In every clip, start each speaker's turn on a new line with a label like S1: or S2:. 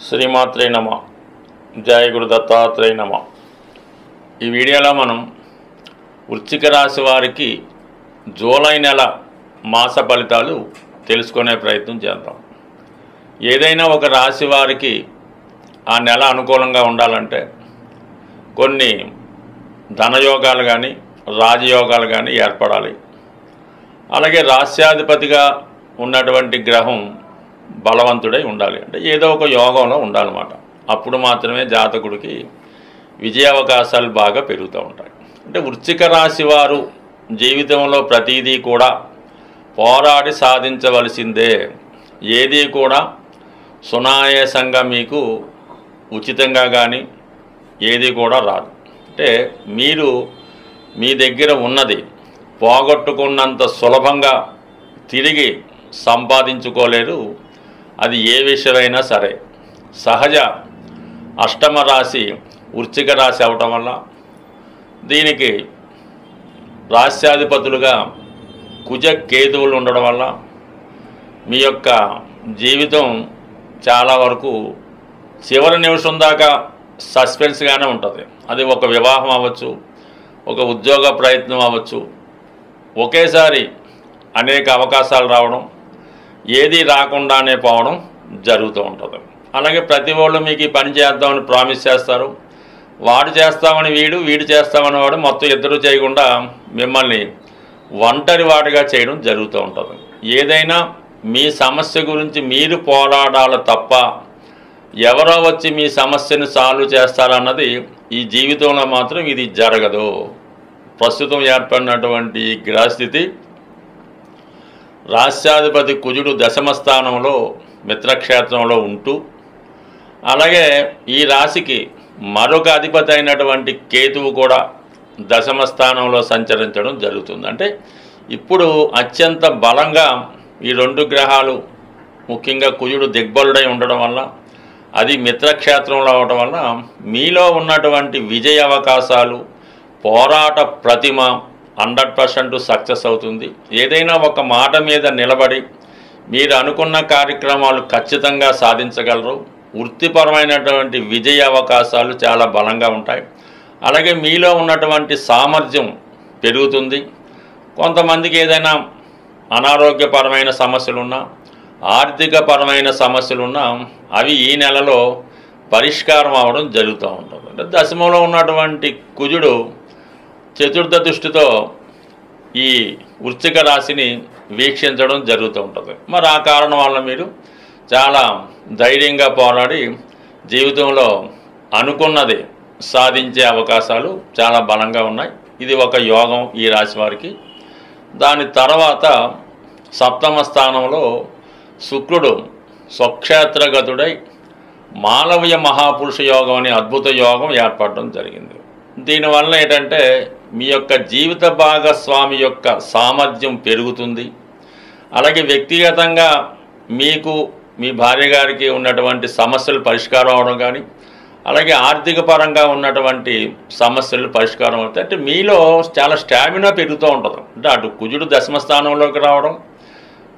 S1: శ్రీమాత్రే నమ. జయ గురు దత్తాత్రేయ నమ. ఈ వీడియోలో మనం వృశ్చిక రాశి వారికి జూలై నెల మాస ఫలితాలు తెలుసుకునే ప్రయత్నం చేద్దాం. ఏదైనా ఒక రాశి వారికి ఆ నెల అనుకూలంగా ఉండాలంటే కొన్ని ధనయోగాలు కానీ రాజయోగాలు కానీ ఏర్పడాలి. అలాగే రాస్యాధిపతిగా ఉన్నటువంటి గ్రహం బలవంతుడై ఉండాలి. అంటే ఏదో ఒక యోగంలో ఉండాలన్నమాట. అప్పుడు మాత్రమే జాతకుడికి విజయావకాశాలు బాగా పెరుగుతూ ఉంటాయి. అంటే వృశ్చిక రాశి వారు జీవితంలో ప్రతిదీ కూడా పోరాడి సాధించవలసిందే. ఏదీ కూడా సునాయాసంగా మీకు ఉచితంగా కానీ ఏది కూడా రాదు. అంటే మీరు మీ దగ్గర ఉన్నది పోగొట్టుకున్నంత సులభంగా తిరిగి సంపాదించుకోలేరు. అది ఏ విషయమైనా సరే. సహజ అష్టమ రాశి వృశ్చిక రాశి అవటం వల్ల దీనికి రాస్యాధిపతులుగా కుజ కేతువులు ఉండడం వల్ల మీ యొక్క జీవితం చాలా వరకు చివరి నిమిషం దాకా సస్పెన్స్గానే ఉంటుంది. అది ఒక వివాహం అవ్వచ్చు, ఒక ఉద్యోగ ప్రయత్నం అవ్వచ్చు. ఒకేసారి అనేక అవకాశాలు రావడం, ఏది రాకుండానే పోవడం జరుగుతూ ఉంటుంది. అలాగే ప్రతి వాళ్ళు మీకు ఈ పని చేద్దామని ప్రామిస్ చేస్తారు. వాడు చేస్తామని వీడు చేస్తామని వాడు, మొత్తం ఇద్దరు చేయకుండా మిమ్మల్ని ఒంటరి వాడిగా చేయడం జరుగుతూ ఉంటుంది. ఏదైనా మీ సమస్య గురించి మీరు పోరాడాలి తప్ప ఎవరో వచ్చి మీ సమస్యను సాల్వ్ చేస్తారన్నది ఈ జీవితంలో మాత్రం ఇది జరగదు. ప్రస్తుతం ఏర్పడినటువంటి ఈ గ్రహస్థితి రాస్యాధిపతి కుజుడు దశమ స్థానంలో మిత్రక్షేత్రంలో ఉంటూ, అలాగే ఈ రాశికి మరొక అధిపతి అయినటువంటి కేతువు కూడా దశమ స్థానంలో సంచరించడం జరుగుతుంది. అంటే ఇప్పుడు అత్యంత బలంగా ఈ రెండు గ్రహాలు, ముఖ్యంగా కుజుడు దిగ్బలుడై ఉండడం వల్ల, అది మిత్రక్షేత్రంలో అవడం వల్ల మీలో ఉన్నటువంటి విజయ అవకాశాలు, పోరాట ప్రతిమ 100% సక్సెస్ అవుతుంది. ఏదైనా ఒక మాట మీద నిలబడి మీరు అనుకున్న కార్యక్రమాలు ఖచ్చితంగా సాధించగలరు. వృత్తిపరమైనటువంటి విజయ అవకాశాలు చాలా బలంగా ఉంటాయి. అలాగే మీలో ఉన్నటువంటి సామర్థ్యం పెరుగుతుంది. కొంతమందికి ఏదైనా అనారోగ్యపరమైన సమస్యలున్నా, ఆర్థికపరమైన సమస్యలున్నా అవి ఈ నెలలో పరిష్కారం అవ్వడం జరుగుతూ ఉంటుంది. అంటే దశమంలో ఉన్నటువంటి కుజుడు చతుర్థ దృష్టితో ఈ వృశ్చిక రాశిని వీక్షించడం జరుగుతూ ఉంటుంది. మరి ఆ కారణం వల్ల మీరు చాలా ధైర్యంగా పోరాడి జీవితంలో అనుకున్నది సాధించే అవకాశాలు చాలా బలంగా ఉన్నాయి. ఇది ఒక యోగం ఈ రాశి వారికి. దాని తర్వాత సప్తమ స్థానంలో శుక్రుడు స్వక్షేత్రగతుడై మాలవ్య మహాపురుష యోగం అనే అద్భుత యోగం ఏర్పడడం జరిగింది. దీనివల్ల ఏంటంటే మీ యొక్క జీవిత భాగస్వామి యొక్క సామర్థ్యం పెరుగుతుంది. అలాగే వ్యక్తిగతంగా మీకు మీ భార్య గారికి ఉన్నటువంటి సమస్యలు పరిష్కారం అవడం కానీ, అలాగే ఆర్థిక పరంగా ఉన్నటువంటి సమస్యలు పరిష్కారం అవుతాయి. అంటే మీలో చాలా స్టామినా పెరుగుతూ ఉంటుంది. అంటే అటు కుజుడు దశమ స్థానంలోకి రావడం,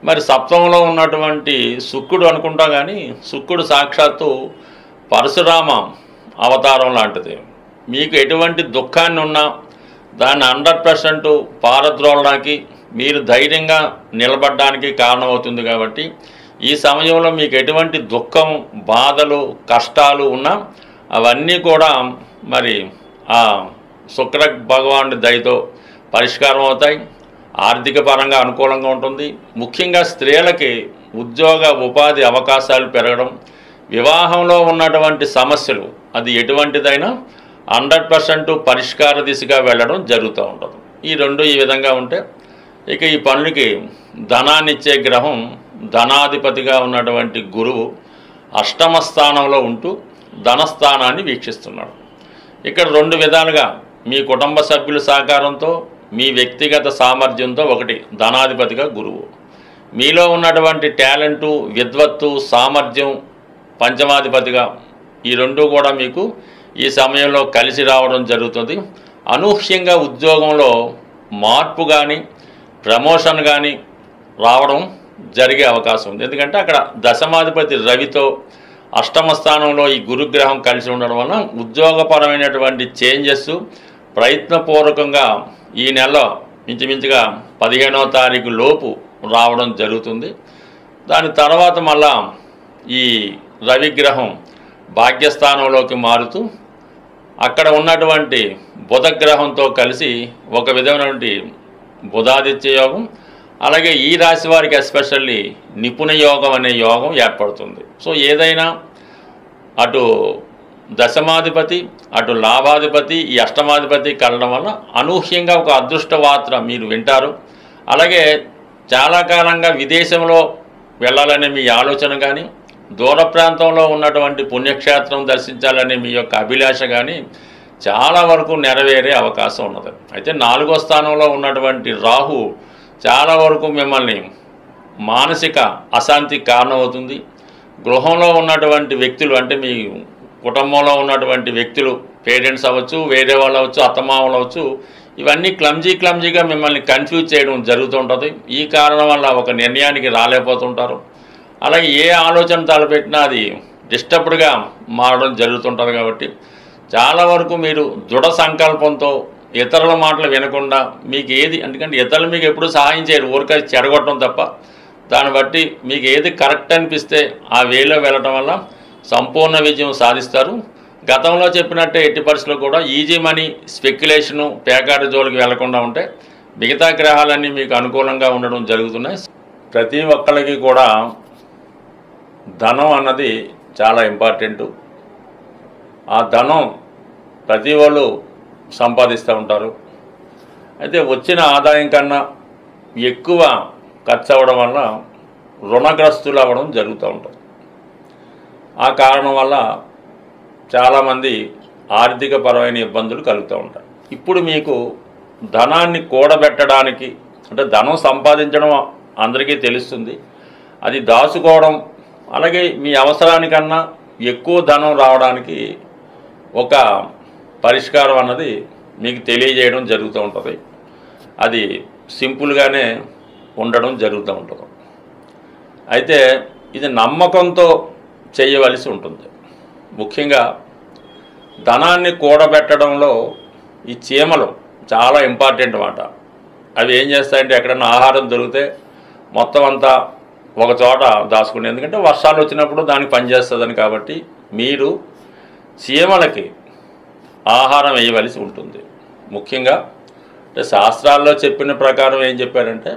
S1: మరి సప్తమంలో ఉన్నటువంటి శుక్రుడు అనుకుంటాం కానీ శుక్రుడు సాక్షాత్తు పరశురామ అవతారం లాంటిది. మీకు ఎటువంటి దుఃఖాన్ని ఉన్నా దాన్ని 100% పారద్రోలడానికి, మీరు ధైర్యంగా నిలబడడానికి కారణమవుతుంది. కాబట్టి ఈ సమయంలో మీకు ఎటువంటి దుఃఖం, బాధలు, కష్టాలు ఉన్నా అవన్నీ కూడా మరి ఆ శుక్ర భగవానుడి దయతో పరిష్కారం అవుతాయి. ఆర్థిక పరంగా అనుకూలంగా ఉంటుంది. ముఖ్యంగా స్త్రీలకి ఉద్యోగ ఉపాధి అవకాశాలు పెరగడం, వివాహంలో ఉన్నటువంటి సమస్యలు అది ఎటువంటిదైనా 100% పరిష్కార దిశగా వెళ్ళడం జరుగుతూ ఉంటుంది. ఈ రెండు ఈ విధంగా ఉంటే ఇక ఈ పనులకి ధనాన్ని ఇచ్చే గ్రహం ధనాధిపతిగా ఉన్నటువంటి గురువు అష్టమ స్థానంలో ఉంటూ ధనస్థానాన్ని వీక్షిస్తున్నాడు. ఇక్కడ రెండు విధాలుగా మీ కుటుంబ సభ్యుల సహకారంతో, మీ వ్యక్తిగత సామర్థ్యంతో, ఒకటి ధనాధిపతిగా గురువు, మీలో ఉన్నటువంటి టాలెంటు, విద్వత్తు, సామర్థ్యం పంచమాధిపతిగా, ఈ రెండు కూడా మీకు ఈ సమయంలో కలిసి రావడం జరుగుతుంది. అనూహ్యంగా ఉద్యోగంలో మార్పు కానీ ప్రమోషన్ కానీ రావడం జరిగే అవకాశం ఉంది. ఎందుకంటే అక్కడ దశమాధిపతి రవితో అష్టమ స్థానంలో ఈ గురుగ్రహం కలిసి ఉండడం వల్ల ఉద్యోగపరమైనటువంటి చేంజెస్ ప్రయత్నపూర్వకంగా ఈ నెల ఇంచుమించుగా 15వ తారీఖు లోపు రావడం జరుగుతుంది. దాని తర్వాత మళ్ళా ఈ రవిగ్రహం భాగ్యస్థానంలోకి మారుతూ అక్కడ ఉన్నటువంటి బుధగ్రహంతో కలిసి ఒక విధమైనటువంటి బుధాదిత్య యోగం, అలాగే ఈ రాశి వారికి ఎస్పెషల్లీ నిపుణ యోగం అనే యోగం ఏర్పడుతుంది. సో ఏదైనా అటు దశమాధిపతి అటు లాభాధిపతి ఈ అష్టమాధిపతి కలడం వల్ల అనూహ్యంగా ఒక అదృష్ట వార్త మీరు వింటారు. అలాగే చాలా కాలంగా విదేశంలో వెళ్ళాలనే మీ ఆలోచన కానీ, దూర ప్రాంతంలో ఉన్నటువంటి పుణ్యక్షేత్రం దర్శించాలనే మీ యొక్క అభిలాష కానీ చాలా వరకు నెరవేరే అవకాశం ఉన్నది. అయితే 4వ స్థానంలో ఉన్నటువంటి రాహు చాలా వరకు మిమ్మల్ని మానసిక అశాంతికి కారణమవుతుంది. గృహంలో ఉన్నటువంటి వ్యక్తులు అంటే మీ కుటుంబంలో ఉన్నటువంటి వ్యక్తులు, పేరెంట్స్ అవ్వచ్చు, వేరే వాళ్ళు అవ్వచ్చు, అత్తమామలు అవ్వచ్చు, ఇవన్నీ క్లమ్జీగా మిమ్మల్ని కన్ఫ్యూజ్ చేయడం జరుగుతుంటుంది. ఈ కారణం వల్ల ఒక నిర్ణయానికి రాలేకపోతుంటారు. అలాగే ఏ ఆలోచన తలపెట్టినా అది డిస్టర్బ్డ్గా మారడం జరుగుతుంటుంది. కాబట్టి చాలా వరకు మీరు దృఢ సంకల్పంతో ఇతరుల మాటలు వినకుండా మీకు ఏది, ఎందుకంటే ఇతరులు మీకు ఎప్పుడు సహాయం చేయరు, ఊరికే చెడగొట్టడం తప్ప. దాన్ని బట్టి మీకు ఏది కరెక్ట్ అనిపిస్తే ఆ వేలో వెళ్ళటం వల్ల సంపూర్ణ విజయం సాధిస్తారు. గతంలో చెప్పినట్టే ఎట్టి పరిస్థితుల్లో కూడా ఈజీ మనీ, స్పెక్యులేషను, పేకాట జోలికి వెళ్లకుండా ఉంటే మిగతా గ్రహాలన్నీ మీకు అనుకూలంగా ఉండడం జరుగుతున్నాయి. ప్రతి ఒక్కరికి కూడా ధనం అన్నది చాలా ఇంపార్టెంటు. ఆ ధనం ప్రతి వాళ్ళు సంపాదిస్తూ ఉంటారు. అయితే వచ్చిన ఆదాయం కన్నా ఎక్కువ ఖర్చు అవ్వడం వల్ల రుణగ్రస్తులు అవ్వడం జరుగుతూ ఉంటుంది. ఆ కారణం వల్ల చాలామంది ఆర్థిక పరమైన ఇబ్బందులు కలుగుతూ ఉంటాయి. ఇప్పుడు మీకు ధనాన్ని కూడబెట్టడానికి, అంటే ధనం సంపాదించడం అందరికీ తెలుస్తుంది, అది దాచుకోవడం, అలాగే మీ అవసరానికన్నా ఎక్కువ ధనం రావడానికి ఒక పరిష్కారం అన్నది మీకు తెలియజేయడం జరుగుతూ ఉంటుంది. అది సింపుల్గానే ఉండడం జరుగుతూ ఉంటుంది. అయితే ఇది నమ్మకంతో చేయవలసి ఉంటుంది. ముఖ్యంగా ధనాన్ని కూడబెట్టడంలో ఈ చీమలు చాలా ఇంపార్టెంట్ అన్నమాట. అవి ఏం చేస్తాయంటే ఎక్కడన్నా ఆహారం దొరికితే మొత్తం అంతా ఒక చోట దాచుకునే, ఎందుకంటే వర్షాలు వచ్చినప్పుడు దానికి పనిచేస్తుందని. కాబట్టి మీరు చీమలకి ఆహారం వేయవలసి ఉంటుంది. ముఖ్యంగా అంటే శాస్త్రాల్లో చెప్పిన ప్రకారం ఏం చెప్పారంటే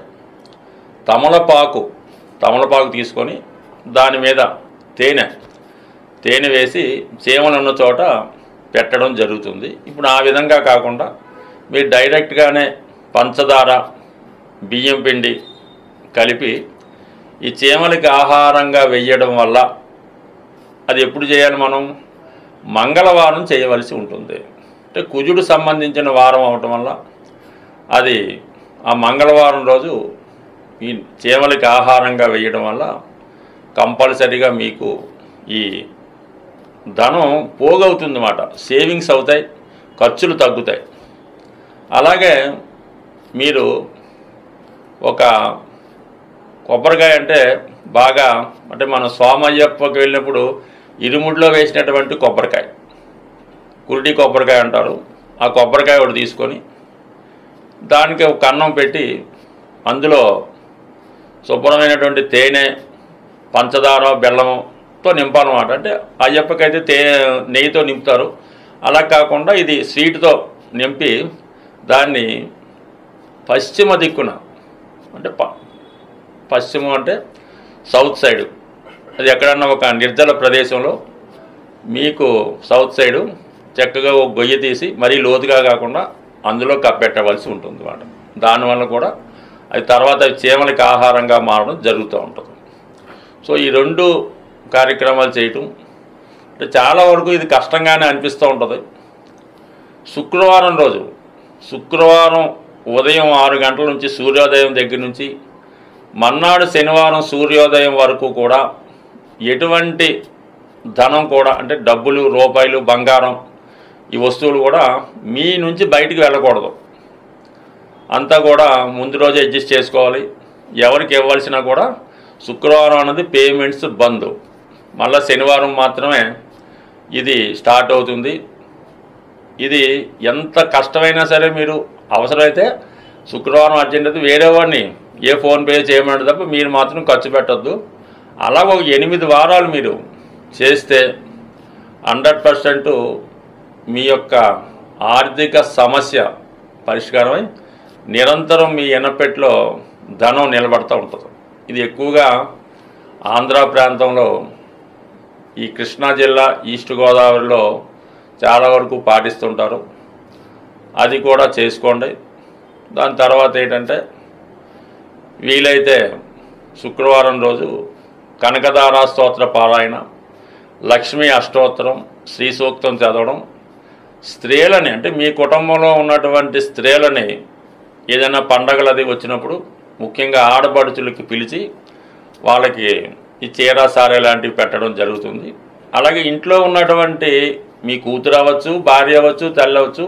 S1: తమలపాకు తీసుకొని దాని మీద తేనె వేసి చీమలు ఉన్న చోట పెట్టడం జరుగుతుంది. ఇప్పుడు ఆ విధంగా కాకుండా మీరు డైరెక్ట్గానే పంచదార, బియ్యం పిండి కలిపి ఈ చీమలకి ఆహారంగా వేయడం వల్ల, అది ఎప్పుడు చేయాలి, మనం మంగళవారం చేయవలసి ఉంటుంది. అంటే కుజుడు సంబంధించిన వారం అవటం వల్ల అది ఆ మంగళవారం రోజు ఈ చీమలకి ఆహారంగా వేయడం వల్ల కంపల్సరీగా మీకు ఈ ధనం పోగవుతుంది అన్నమాట. సేవింగ్స్ అవుతాయి, ఖర్చులు తగ్గుతాయి. అలాగే మీరు ఒక కొబ్బరికాయ అంటే బాగా, అంటే మన సోమయ్యప్పకి వెళ్ళినప్పుడు ఇరుముడిలో వేసినటువంటి కొబ్బరికాయ, కురిటి కొబ్బరికాయ అంటారు. ఆ కొబ్బరికాయ ఒకటి తీసుకొని దానికి ఒక కన్నం పెట్టి అందులో శుభ్రమైనటువంటి తేనె, పంచదార, బెల్లముతో నింపాలన్నమాట. అంటే అయ్యప్పకైతే నెయ్యితో నింపుతారు. అలా కాకుండా ఇది స్వీట్తో నింపి దాన్ని పశ్చిమ దిక్కున, అంటే పశ్చిమం అంటే సౌత్ సైడు, అది ఎక్కడన్నా ఒక నిర్జల ప్రదేశంలో మీకు సౌత్ సైడు చక్కగా ఒక గొయ్యి తీసి మరీ లోతుగా కాకుండా అందులో కప్పెట్టవలసి ఉంటుంది అన్నమాట. దానివల్ల కూడా అది తర్వాత చీమలకి ఆహారంగా మారడం జరుగుతూ ఉంటుంది. సో ఈ 2 కార్యక్రమాలు చేయటం అంటే చాలా వరకు ఇది కష్టంగానే అనిపిస్తూ ఉంటుంది. శుక్రవారం రోజు, శుక్రవారం ఉదయం 6 గంటల నుంచి సూర్యోదయం దగ్గర నుంచి మర్నాడు శనివారం సూర్యోదయం వరకు కూడా ఎటువంటి ధనం కూడా, అంటే డబ్బులు, రూపాయలు, బంగారం, ఈ వస్తువులు కూడా మీ నుంచి బయటికి వెళ్ళకూడదు. అంతా కూడా ముందు రోజే అడ్జస్ట్ చేసుకోవాలి. ఎవరికి ఇవ్వాల్సినా కూడా శుక్రవారం అన్నది పేమెంట్స్ బంద్. మళ్ళీ శనివారం మాత్రమే ఇది స్టార్ట్ అవుతుంది. ఇది ఎంత కష్టమైనా సరే మీరు అవసరమైతే శుక్రవారం అర్జెంట్ అయితే వేరే వాడిని ఫోన్పే చేయమంటే తప్ప మీరు మాత్రం ఖర్చు పెట్టద్దు. అలా ఒక 8 వారాలు మీరు చేస్తే 100% మీ యొక్క ఆర్థిక సమస్య పరిష్కారమై నిరంతరం మీ ఎనపెట్లో ధనం నిలబడుతూ ఉంటుంది. ఇది ఎక్కువగా ఆంధ్ర ప్రాంతంలో ఈ కృష్ణా జిల్లా ఈస్ట్ గోదావరిలో చాలా వరకు పాటిస్తుంటారు. అది కూడా చేసుకోండి. దాని తర్వాత ఏంటంటే వీలైతే శుక్రవారం రోజు కనకదార స్తోత్ర పారాయణ, లక్ష్మీ అష్టోత్తరం, శ్రీ సూక్తం చదవడం, స్త్రీలని అంటే మీ కుటుంబంలో ఉన్నటువంటి స్త్రీలని ఏదైనా పండగలు అది వచ్చినప్పుడు ముఖ్యంగా ఆడపడుచులకి పిలిచి వాళ్ళకి ఈ చీర సారే లాంటివి పెట్టడం జరుగుతుంది. అలాగే ఇంట్లో ఉన్నటువంటి మీ కూతురు అవ్వచ్చు, భార్య అవ్వచ్చు, తల్లి అవ్వచ్చు,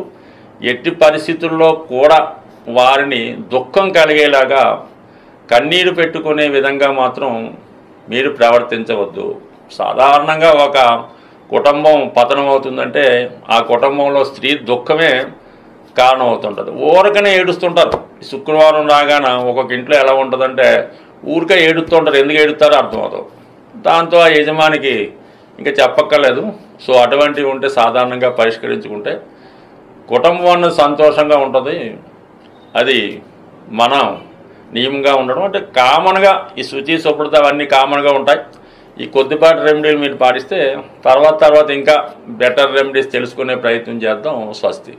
S1: ఎట్టి పరిస్థితుల్లో కూడా వారిని దుఃఖం కలిగేలాగా కన్నీరు పెట్టుకునే విధంగా మాత్రం మీరు ప్రవర్తించవద్దు. సాధారణంగా ఒక కుటుంబం పతనం అవుతుందంటే ఆ కుటుంబంలో స్త్రీ దుఃఖమే కారణం అవుతుంటుంది. ఊరకనే ఏడుస్తుంటారు. శుక్రవారం రాగానే ఒక్కొక్క ఇంట్లో ఎలా ఉంటుందంటే ఊరికే ఏడుస్తుంటారు. ఎందుకు ఏడుస్తారో అర్థమవుతుంది. దాంతో ఆ యజమానికి ఇంకా చెప్పక్కర్లేదు. సో అటువంటివి ఉంటే సాధారణంగా పరిష్కరించుకుంటే కుటుంబం సంతోషంగా ఉంటుంది. అది మనం నియమంగా ఉండడం అంటే కామన్గా ఈ శుచి శుభ్రత అవన్నీ కామన్గా ఉంటాయి. ఈ కొద్దిపాటి రెమెడీలు మీరు పాటిస్తే తర్వాత ఇంకా బెటర్ రెమెడీస్ తెలుసుకునే ప్రయత్నం చేద్దాం. స్వస్తి.